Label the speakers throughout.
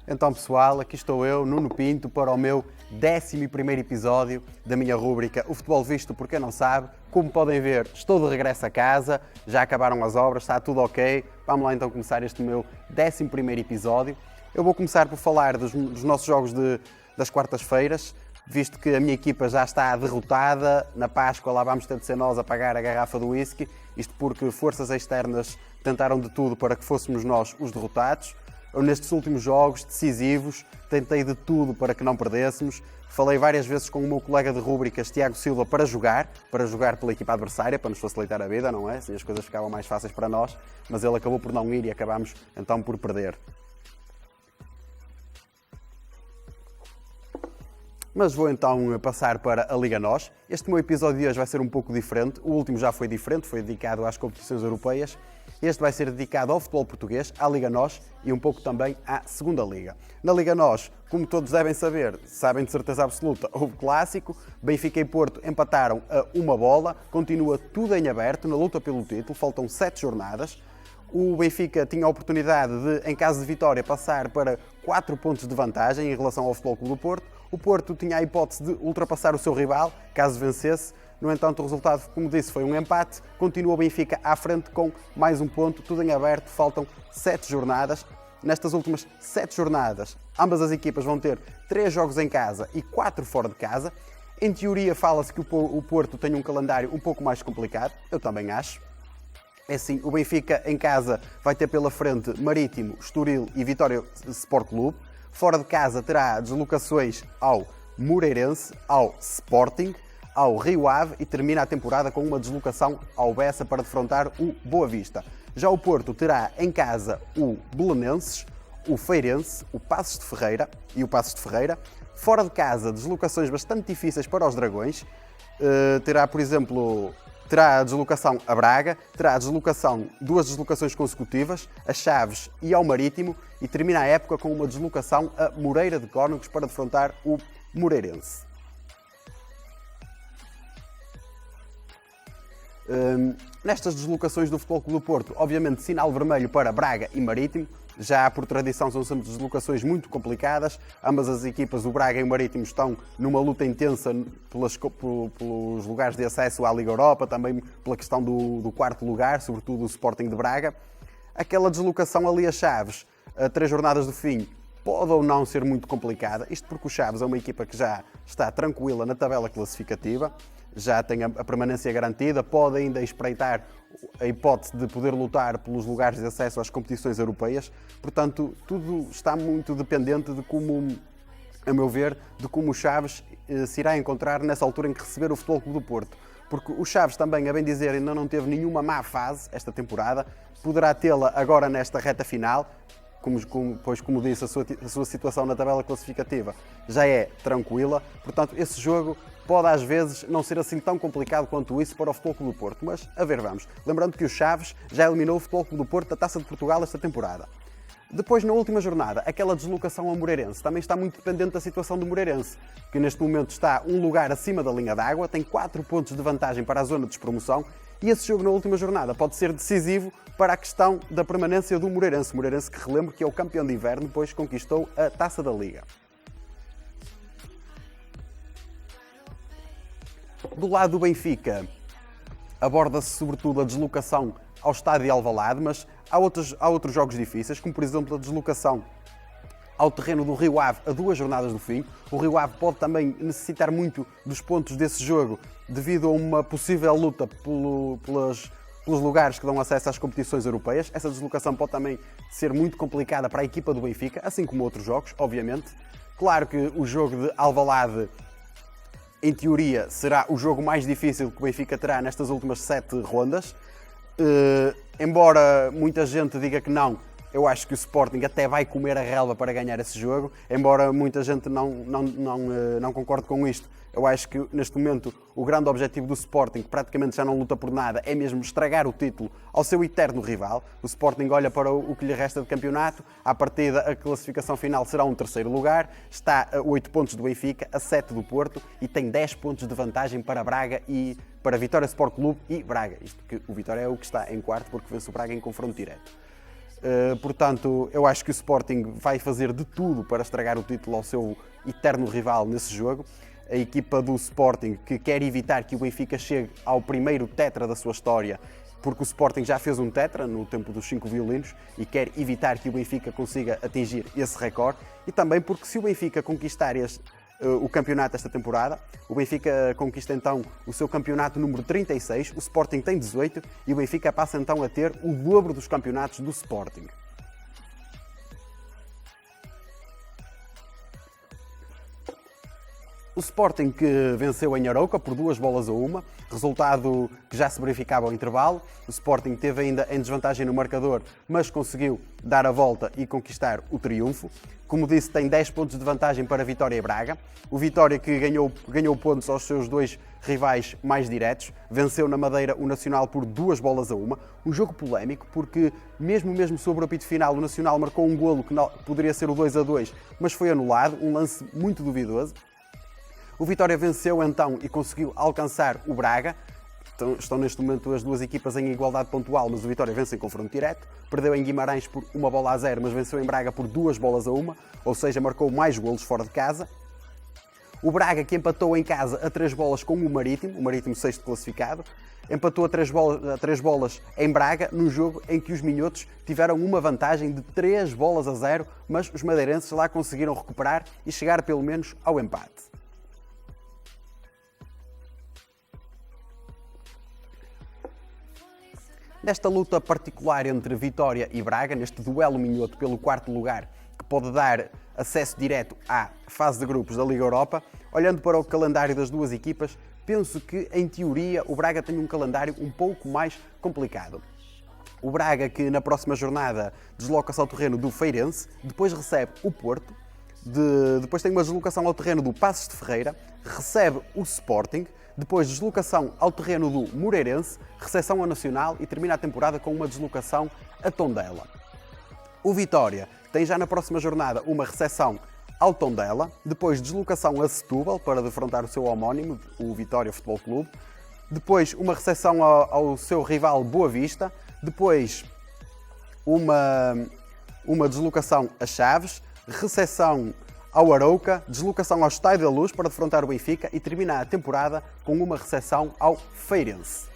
Speaker 1: Então pessoal, aqui estou eu, Nuno Pinto, para o meu 11º episódio da minha rúbrica O Futebol Visto por quem não sabe. Como podem ver, estou de regresso a casa, já acabaram as obras, está tudo ok. Vamos lá então começar este meu 11º episódio. Eu vou começar por falar dos nossos jogos das quartas-feiras, visto que a minha equipa já está derrotada. Na Páscoa lá vamos ter de ser nós a pagar a garrafa do whisky, isto porque forças externas tentaram de tudo para que fôssemos nós os derrotados. Eu, nestes últimos jogos decisivos, tentei de tudo para que não perdêssemos. Falei várias vezes com o meu colega de rúbricas, Tiago Silva, para jogar pela equipa adversária, para nos facilitar a vida, não é? Assim as coisas ficavam mais fáceis para nós, mas ele acabou por não ir e acabámos então por perder. Mas vou então passar para a Liga NOS. Este meu episódio de hoje vai ser um pouco diferente. O último já foi diferente, foi dedicado às competições europeias. Este vai ser dedicado ao futebol português, à Liga NOS e um pouco também à Segunda Liga. Na Liga NOS, como todos devem saber, sabem de certeza absoluta, houve clássico. Benfica e Porto empataram a uma bola. Continua tudo em aberto na luta pelo título. Faltam 7 jornadas. O Benfica tinha a oportunidade de, em caso de vitória, passar para 4 pontos de vantagem em relação ao Futebol Clube do Porto. O Porto tinha a hipótese de ultrapassar o seu rival, caso vencesse. No entanto, o resultado, como disse, foi um empate. Continua o Benfica à frente com mais um ponto, tudo em aberto. Faltam 7 jornadas. Nestas últimas 7 jornadas, ambas as equipas vão ter 3 jogos em casa e 4 fora de casa. Em teoria, fala-se que o Porto tem um calendário um pouco mais complicado. Eu também acho. É assim, o Benfica em casa vai ter pela frente Marítimo, Estoril e Vitória Sport Clube. Fora de casa terá deslocações ao Moreirense, ao Sporting, ao Rio Ave e termina a temporada com uma deslocação ao Bessa para defrontar o Boa Vista. Já o Porto terá em casa o Belenenses, o Feirense, o Passos de Ferreira e o Passos de Ferreira. Fora de casa, deslocações bastante difíceis para os Dragões. Terá, por exemplo, terá a deslocação a Braga, terá a deslocação, 2 deslocações consecutivas, a Chaves e ao Marítimo, e termina a época com uma deslocação a Moreira de Cónegos para defrontar o Moreirense. Nestas deslocações do Futebol Clube do Porto, obviamente sinal vermelho para Braga e Marítimo. Já por tradição são sempre deslocações muito complicadas. Ambas as equipas, o Braga e o Marítimo, estão numa luta intensa pelos lugares de acesso à Liga Europa, também pela questão do 4º lugar, sobretudo o Sporting de Braga. Aquela deslocação ali a Chaves, a 3 jornadas do fim, pode ou não ser muito complicada, isto porque o Chaves é uma equipa que já está tranquila na tabela classificativa, já tem a permanência garantida, pode ainda espreitar a hipótese de poder lutar pelos lugares de acesso às competições europeias. Portanto, tudo está muito dependente de como, a meu ver, de como o Chaves se irá encontrar nessa altura em que receber o Futebol Clube do Porto. Porque o Chaves também, a bem dizer, ainda não teve nenhuma má fase esta temporada, poderá tê-la agora nesta reta final. Pois, como disse, a sua situação na tabela classificativa já é tranquila. Portanto, esse jogo pode às vezes não ser assim tão complicado quanto isso para o Futebol Clube do Porto, mas a ver vamos. Lembrando que o Chaves já eliminou o Futebol Clube do Porto da Taça de Portugal esta temporada. Depois, na última jornada, aquela deslocação ao Moreirense também está muito dependente da situação do Moreirense, que neste momento está um lugar acima da linha d'água, tem 4 pontos de vantagem para a zona de despromoção, e esse jogo na última jornada pode ser decisivo para a questão da permanência do Moreirense. Moreirense, que relembro que é o campeão de inverno, pois conquistou a Taça da Liga. Do lado do Benfica, aborda-se sobretudo a deslocação ao estádio de Alvalade, mas há outros jogos difíceis, como por exemplo a deslocação ao terreno do Rio Ave a 2 jornadas do fim. O Rio Ave pode também necessitar muito dos pontos desse jogo devido a uma possível luta pelos lugares que dão acesso às competições europeias. Essa deslocação pode também ser muito complicada para a equipa do Benfica, assim como outros jogos, obviamente. Claro que o jogo de Alvalade, em teoria, será o jogo mais difícil que o Benfica terá nestas últimas 7 rondas. Embora muita gente diga que não, eu acho que o Sporting até vai comer a relva para ganhar esse jogo. Embora muita gente não concorde com isto, eu acho que neste momento o grande objetivo do Sporting, que praticamente já não luta por nada, é mesmo estragar o título ao seu eterno rival. O Sporting olha para o que lhe resta de campeonato. À partida, a classificação final será um 3º lugar. Está a 8 pontos do Benfica, a 7 do Porto e tem 10 pontos de vantagem para Braga e para Vitória Sport Clube e Braga. Isto que o Vitória é o que está em 4º porque vence o Braga em confronto direto. Portanto, eu acho que o Sporting vai fazer de tudo para estragar o título ao seu eterno rival nesse jogo. A equipa do Sporting, que quer evitar que o Benfica chegue ao primeiro tetra da sua história, porque o Sporting já fez um tetra no tempo dos 5 violinos e quer evitar que o Benfica consiga atingir esse recorde, e também porque se o Benfica conquistar o campeonato esta temporada, o Benfica conquista então o seu campeonato número 36, o Sporting tem 18 e o Benfica passa então a ter o dobro dos campeonatos do Sporting. O Sporting que venceu em Arouca por 2-1, resultado que já se verificava ao intervalo. O Sporting teve ainda em desvantagem no marcador, mas conseguiu dar a volta e conquistar o triunfo. Como disse, tem 10 pontos de vantagem para Vitória e Braga. O Vitória que ganhou pontos aos seus dois rivais mais diretos, venceu na Madeira o Nacional por 2-1. Um jogo polémico porque mesmo sobre o apito final o Nacional marcou um golo que poderia ser o 2-2, mas foi anulado, um lance muito duvidoso. O Vitória venceu então e conseguiu alcançar o Braga. Estão neste momento as duas equipas em igualdade pontual, mas o Vitória vence em confronto direto. Perdeu em Guimarães por 1-0, mas venceu em Braga por 2-1, ou seja, marcou mais golos fora de casa. O Braga que empatou em casa a 3 bolas com o Marítimo sexto classificado, empatou a 3 bolas em Braga, num jogo em que os minhotos tiveram uma vantagem de 3-0, mas os madeirenses lá conseguiram recuperar e chegar pelo menos ao empate. Nesta luta particular entre Vitória e Braga, neste duelo minhoto pelo 4º lugar, que pode dar acesso direto à fase de grupos da Liga Europa, olhando para o calendário das duas equipas, penso que, em teoria, o Braga tem um calendário um pouco mais complicado. O Braga, que na próxima jornada desloca-se ao terreno do Feirense, depois recebe o Porto, depois tem uma deslocação ao terreno do Paços de Ferreira, recebe o Sporting, depois deslocação ao terreno do Moreirense, recepção ao Nacional e termina a temporada com uma deslocação a Tondela. O Vitória tem já na próxima jornada uma recepção ao Tondela, depois deslocação a Setúbal para defrontar o seu homónimo, o Vitória Futebol Clube, depois uma recepção ao seu rival Boa Vista, depois uma deslocação a Chaves, recepção ao Arouca, deslocação ao Estádio da Luz para defrontar o Benfica e termina a temporada com uma recepção ao Feirense.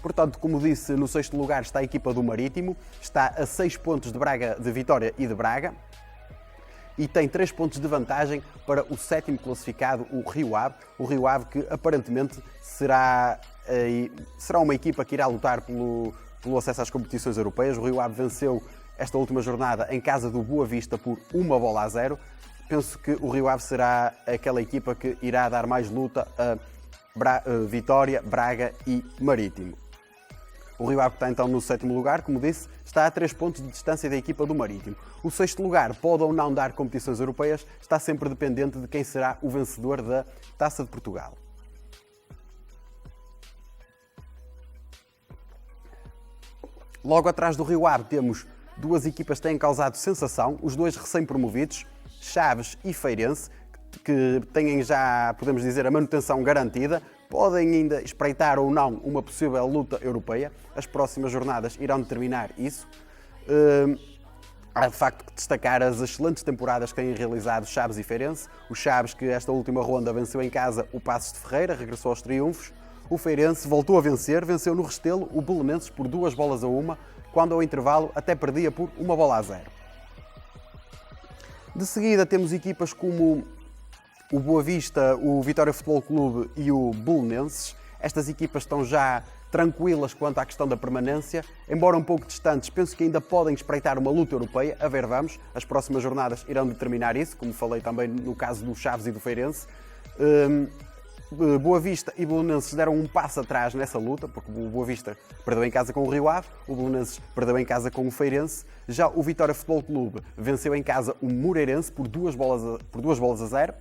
Speaker 1: Portanto, como disse, no 6º lugar está a equipa do Marítimo, está a 6 pontos de Vitória e de Braga e tem 3 pontos de vantagem para o 7º classificado, o Rio Ave. O Rio Ave que aparentemente será uma equipa que irá lutar pelo acesso às competições europeias. O Rio Ave venceu esta última jornada em casa do Boa Vista por 1-0. Penso que o Rio Ave será aquela equipa que irá dar mais luta a Vitória, Braga e Marítimo. O Rio Ave está então no 7º lugar, como disse, está a 3 pontos de distância da equipa do Marítimo. O 6º lugar pode ou não dar competições europeias, está sempre dependente de quem será o vencedor da Taça de Portugal. Logo atrás do Rio Ave temos duas equipas que têm causado sensação, os dois recém-promovidos, Chaves e Feirense, que têm já, podemos dizer, a manutenção garantida, podem ainda espreitar ou não uma possível luta europeia. As próximas jornadas irão determinar isso. Há de facto que destacar as excelentes temporadas que têm realizado Chaves e Feirense. O Chaves, que esta última ronda venceu em casa o Paços de Ferreira, regressou aos triunfos. O Feirense voltou a vencer, venceu no Restelo o Belenenses por 2-1, quando ao intervalo até perdia por 1-0. De seguida temos equipas como o Boa Vista, o Vitória Futebol Clube e o Belenenses. Estas equipas estão já tranquilas quanto à questão da permanência, embora um pouco distantes, penso que ainda podem espreitar uma luta europeia, a ver vamos, as próximas jornadas irão determinar isso, como falei também no caso do Chaves e do Feirense. Boa Vista e Belenenses deram um passo atrás nessa luta, porque o Boa Vista perdeu em casa com o Rio Ave, o Belenenses perdeu em casa com o Feirense, já o Vitória Futebol Clube venceu em casa o Moreirense por 2-0,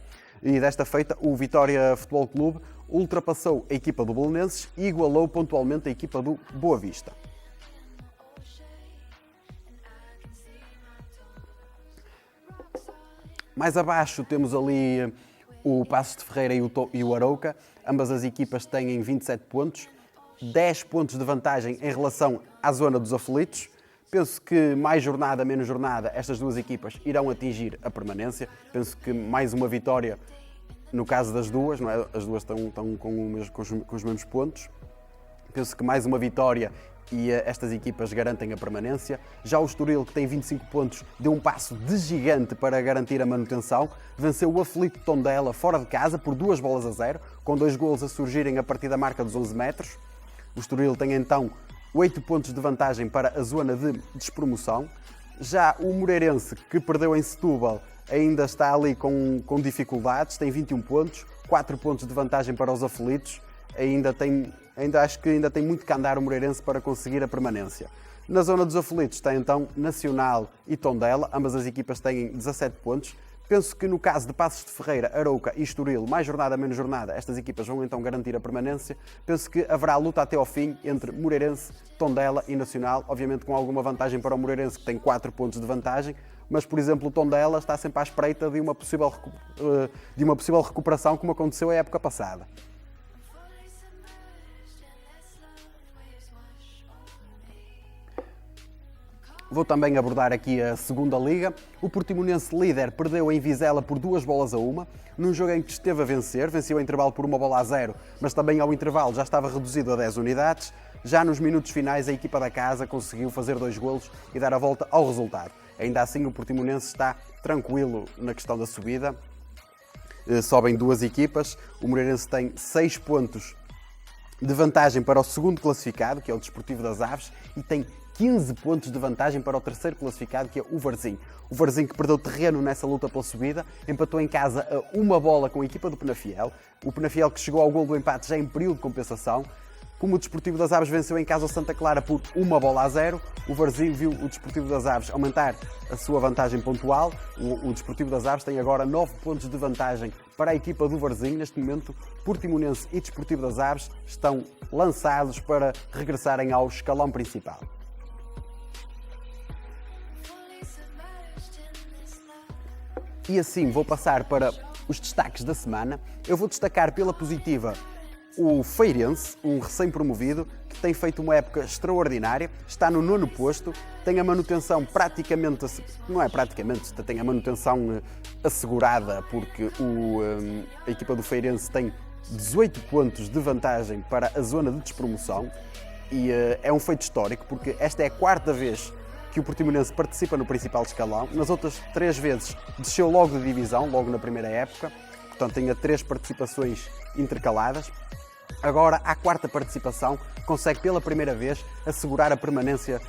Speaker 1: e desta feita o Vitória Futebol Clube ultrapassou a equipa do Belenenses e igualou pontualmente a equipa do Boa Vista. Mais abaixo temos ali o Paços de Ferreira e o Arouca. Ambas as equipas têm 27 pontos. 10 pontos de vantagem em relação à zona dos aflitos. Penso que mais jornada, menos jornada, estas duas equipas irão atingir a permanência. Penso que mais uma vitória no caso das duas, não é? As duas estão com os mesmos pontos. Penso que mais uma vitória e estas equipas garantem a permanência. Já o Estoril, que tem 25 pontos, deu um passo de gigante para garantir a manutenção. Venceu o aflito Tondela fora de casa por 2-0, com 2 golos a surgirem a partir da marca dos 11 metros. O Estoril tem então 8 pontos de vantagem para a zona de despromoção. Já o Moreirense, que perdeu em Setúbal, ainda está ali com dificuldades, tem 21 pontos, 4 pontos de vantagem para os aflitos. Acho que ainda tem muito que andar o Moreirense para conseguir a permanência. Na zona dos aflitos está então Nacional e Tondela, ambas as equipas têm 17 pontos. Penso que no caso de Paços de Ferreira, Arouca e Estoril, mais jornada, menos jornada, estas equipas vão então garantir a permanência. Penso que haverá luta até ao fim entre Moreirense, Tondela e Nacional, obviamente com alguma vantagem para o Moreirense, que tem 4 pontos de vantagem, mas, por exemplo, o Tondela está sempre à espreita de uma possível recuperação, como aconteceu a época passada. Vou também abordar aqui a segunda liga. O Portimonense líder perdeu em Vizela por 2-1, num jogo em que esteve a vencer, venceu ao intervalo por 1-0, mas também ao intervalo já estava reduzido a 10 unidades. Já nos minutos finais a equipa da casa conseguiu fazer 2 golos e dar a volta ao resultado. Ainda assim o Portimonense está tranquilo na questão da subida. Sobem 2 equipas, o Moreirense tem 6 pontos de vantagem para o segundo classificado, que é o Desportivo das Aves, e tem 15 pontos de vantagem para o terceiro classificado, que é o Varzim. O Varzim, que perdeu terreno nessa luta pela subida, empatou em casa a 1 bola com a equipa do Penafiel. O Penafiel, que chegou ao golo do empate já em período de compensação. Como o Desportivo das Aves venceu em casa o Santa Clara por 1-0, o Varzim viu o Desportivo das Aves aumentar a sua vantagem pontual. O Desportivo das Aves tem agora 9 pontos de vantagem para a equipa do Varzim. Neste momento, Portimonense e Desportivo das Aves estão lançados para regressarem ao escalão principal. E assim vou passar para os destaques da semana. Eu vou destacar pela positiva o Feirense, um recém-promovido, que tem feito uma época extraordinária, está no 9º posto, tem a manutenção praticamente, não é praticamente, tem a manutenção assegurada, porque a equipa do Feirense tem 18 pontos de vantagem para a zona de despromoção e é um feito histórico, porque esta é a 4ª vez que o Portimonense participa no principal escalão. Nas outras 3 vezes desceu logo de divisão, logo na primeira época, portanto tinha 3 participações intercaladas. Agora, à 4ª participação, consegue pela primeira vez assegurar a permanência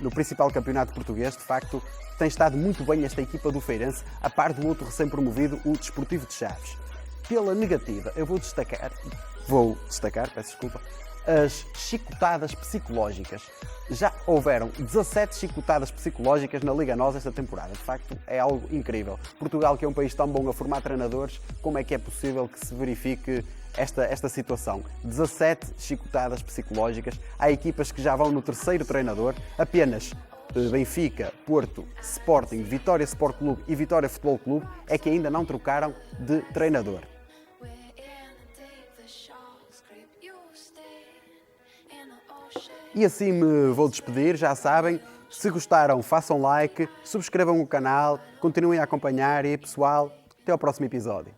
Speaker 1: no principal campeonato português. De facto, tem estado muito bem esta equipa do Feirense, a par do outro recém-promovido, o Desportivo de Chaves. Pela negativa, eu vou destacar, as chicotadas psicológicas. Já houveram 17 chicotadas psicológicas na Liga NOS esta temporada. De facto, é algo incrível. Portugal, que é um país tão bom a formar treinadores, como é que é possível que se verifique esta situação? 17 chicotadas psicológicas. Há equipas que já vão no 3º treinador. Apenas Benfica, Porto, Sporting, Vitória Sport Clube e Vitória Futebol Clube é que ainda não trocaram de treinador. E assim me vou despedir, já sabem, se gostaram façam like, subscrevam o canal, continuem a acompanhar e pessoal, até ao próximo episódio.